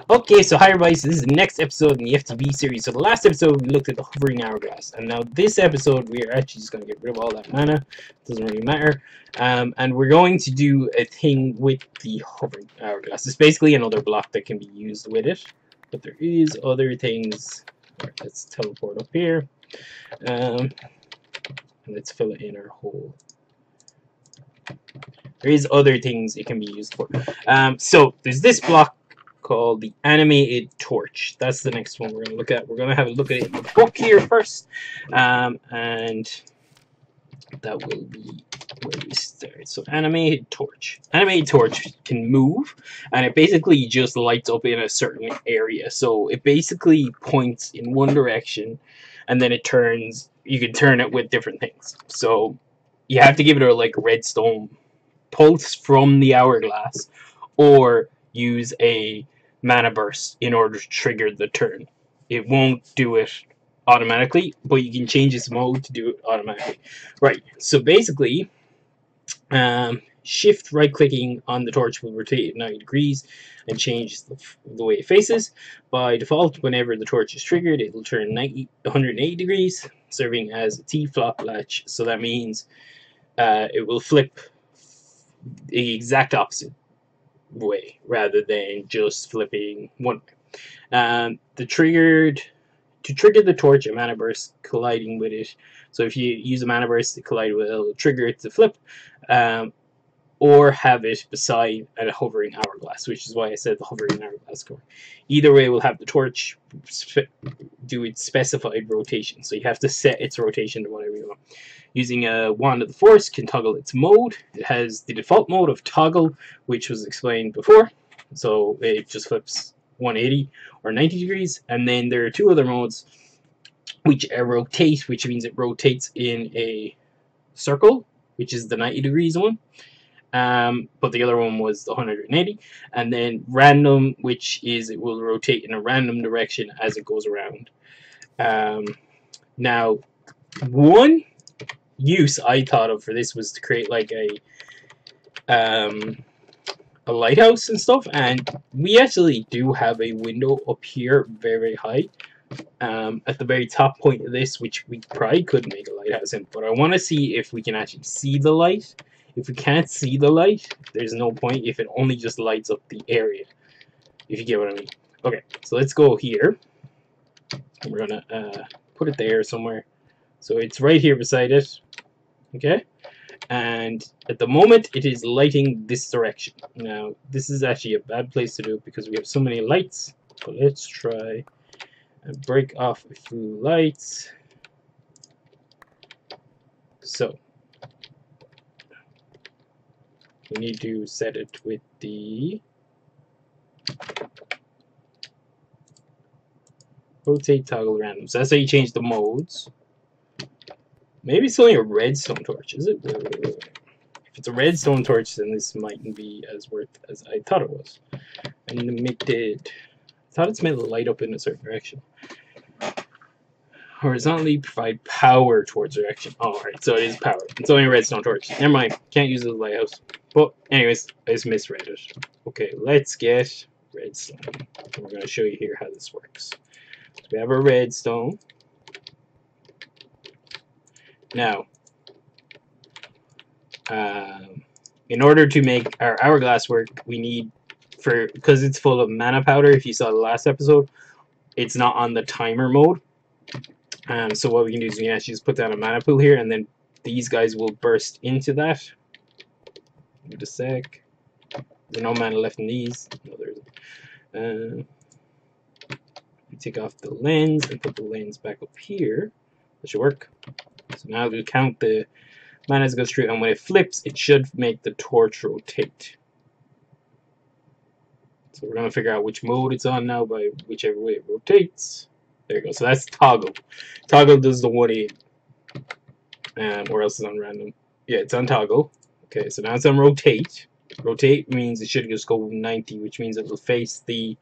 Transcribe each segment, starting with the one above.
Okay, so hi everybody, so this is the next episode in the FTB series. So the last episode we looked at the hovering hourglass, and now this episode we are actually just going to get rid of all that mana. It doesn't really matter. And we're going to do a thing with the hovering hourglass. It's basically another block that can be used with it, but there is other things. Right, let's teleport up here, and let's fill it in our hole. There is other things it can be used for. So there's this block called the animated torch. That's the next one we're going to look at. We're going to have a look at it in the book here first, and that will be where we start. So animated torch. Animated torch can move, and it basically just lights up in a certain area. So it basically points in one direction, and then it turns. You can turn it with different things. So you have to give it a like redstone pulse from the hourglass, or use a mana burst in order to trigger the turn. It won't do it automatically, but you can change its mode to do it automatically. Right, so basically, shift right clicking on the torch will rotate it 90 degrees and change the way it faces. By default, whenever the torch is triggered, it will turn 180 degrees, serving as a T-flop latch. So that means it will flip the exact opposite way rather than just flipping one way. To trigger the torch, a mana burst colliding with it. So if you use a mana burst to collide with it, it'll trigger it to flip, or have it beside a hovering hourglass, which is why I said the hovering hourglass core. Either way, we'll have the torch do its specified rotation. So you have to set its rotation to whatever you want. Using a Wand of the Force can toggle its mode. It has the default mode of toggle, which was explained before. So it just flips 180 or 90 degrees. And then there are two other modes, which rotate, which means it rotates in a circle, which is the 90 degrees one. But the other one was the 180. And then random, which is it will rotate in a random direction as it goes around. Now, one use I thought of for this was to create like a lighthouse and stuff, and we actually do have a window up here very high at the very top point of this, which we probably could make a lighthouse in, but I want to see if we can actually see the light. If we can't see the light, there's no point if it only just lights up the area, if you get what I mean. Okay, so let's go here, and we're gonna put it there somewhere, so it's right here beside it. Okay, and at the moment it is lighting this direction. Now this is actually a bad place to do it because we have so many lights, but let's try and break off a few lights. So we need to set it with the rotate toggle random. So that's how you change the modes. Maybe it's only a redstone torch, is it? If it's a redstone torch, then this mightn't be as worth as I thought it was. Unlimited. I thought it's meant to light up in a certain direction. Horizontally provide power towards direction. Oh, alright, so it is power. It's only a redstone torch. Never mind. Can't use it as a lighthouse. But, anyways, I just misread it. Okay, let's get redstone. And we're going to show you here how this works. So we have our redstone. Now, in order to make our hourglass work, we need, because it's full of mana powder, if you saw the last episode, it's not on the timer mode. So what we can do is we can actually just put down a mana pool here, and then these guys will burst into that. Give it a sec. There's no mana left in these. No, there isn't. We take off the lens and put the lens back up here. That should work. So now we'll count the mana as it goes through, and when it flips, it should make the torch rotate. So we're going to figure out which mode it's on now by whichever way it rotates. There you go. So that's toggle. Toggle does the 180. Or else it's on random. Yeah, it's on toggle. Okay, so now it's on rotate. Rotate means it should just go 90, which means it will face the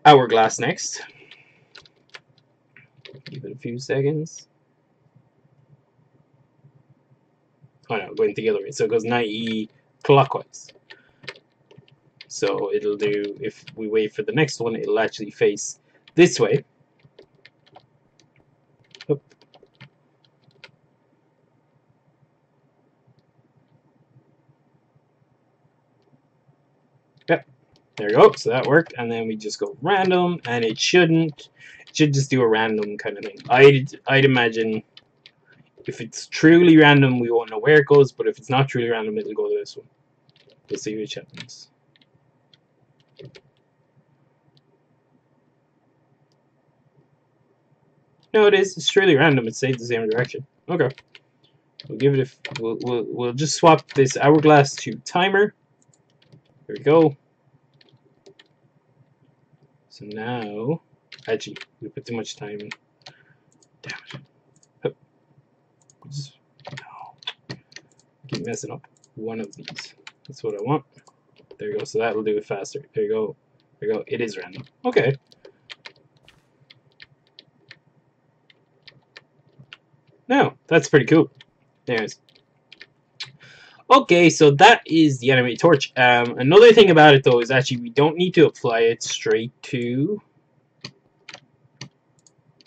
hourglass next. Give it a few seconds. Oh no, going the other way. So it goes 90 clockwise. So it'll do, if we wait for the next one, it'll actually face this way. Oop. Yep, there we go. So that worked, and then we just go random, and it should just do a random kind of thing. I'd imagine if it's truly random, we won't know where it goes, but if it's not truly random, it'll go to this one. We'll see which happens. No, it is. It's truly random. It stays the same direction. Okay. We'll give it a. We'll just swap this hourglass to timer. There we go. So now, actually, we put too much time in. Damn it. Oh. Just, no. Keep messing up one of these. That's what I want. There you go. So that'll do it faster. There you go. There you go. It is random. Okay. No, that's pretty cool. Anyways. Okay, so that is the animated torch. Another thing about it though is actually we don't need to apply it straight to.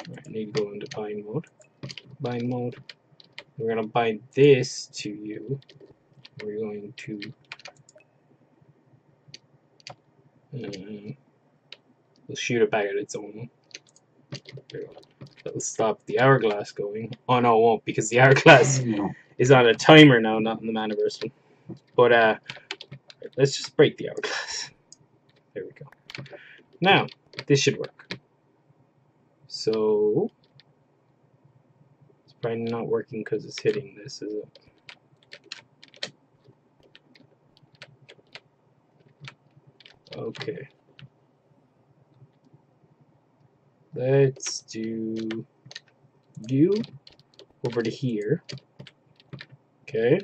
Right, I need to go into bind mode. Bind mode. We're gonna bind this to you. We're going to. We'll shoot it back at its own. There we go. That'll stop the hourglass going. Oh no, it won't, because the hourglass is on a timer now, not in the Manaverse one. But let's just break the hourglass. There we go. Now, this should work. So it's probably not working because it's hitting this, is it? Okay. Let's do you over to here. Okay.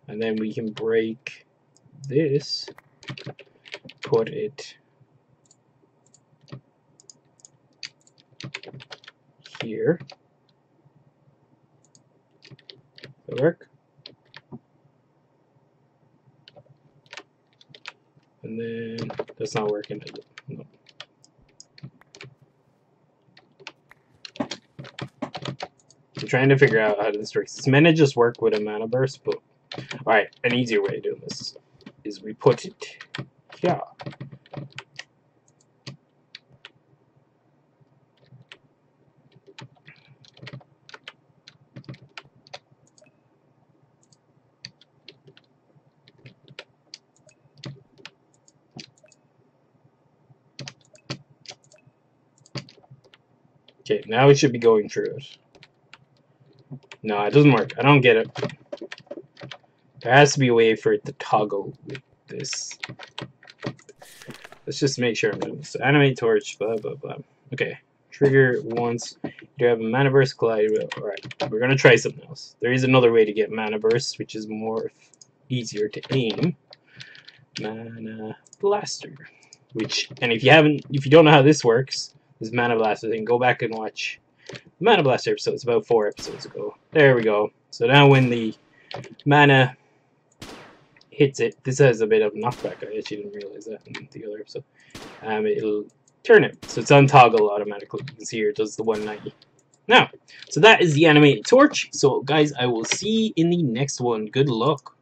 And then we can break this, put it here. Does that work? And then that's not working, is it? No. I'm trying to figure out how this works. It's meant to just work with a mana burst, but alright, an easier way of doing this is we put it here. Okay, now it should be going through it. No, it doesn't work. I don't get it. There has to be a way for it to toggle with this. Let's just make sure I'm doing this. So animate torch, blah, blah, blah. Okay. Trigger once. You have a mana burst collide. Alright, we're going to try something else. There is another way to get mana burst, which is more easier to aim. Mana blaster. Which, and if you don't know how this works, this mana blaster thing, go back and watch the mana blaster episodes about 4 episodes ago. There we go. So now when the mana hits it, this has a bit of knockback. I actually didn't realize that in the other episode. It'll turn it. So it's on toggle automatically. You can see here it does the 190. Now, so that is the animated torch. So guys, I will see you in the next one. Good luck.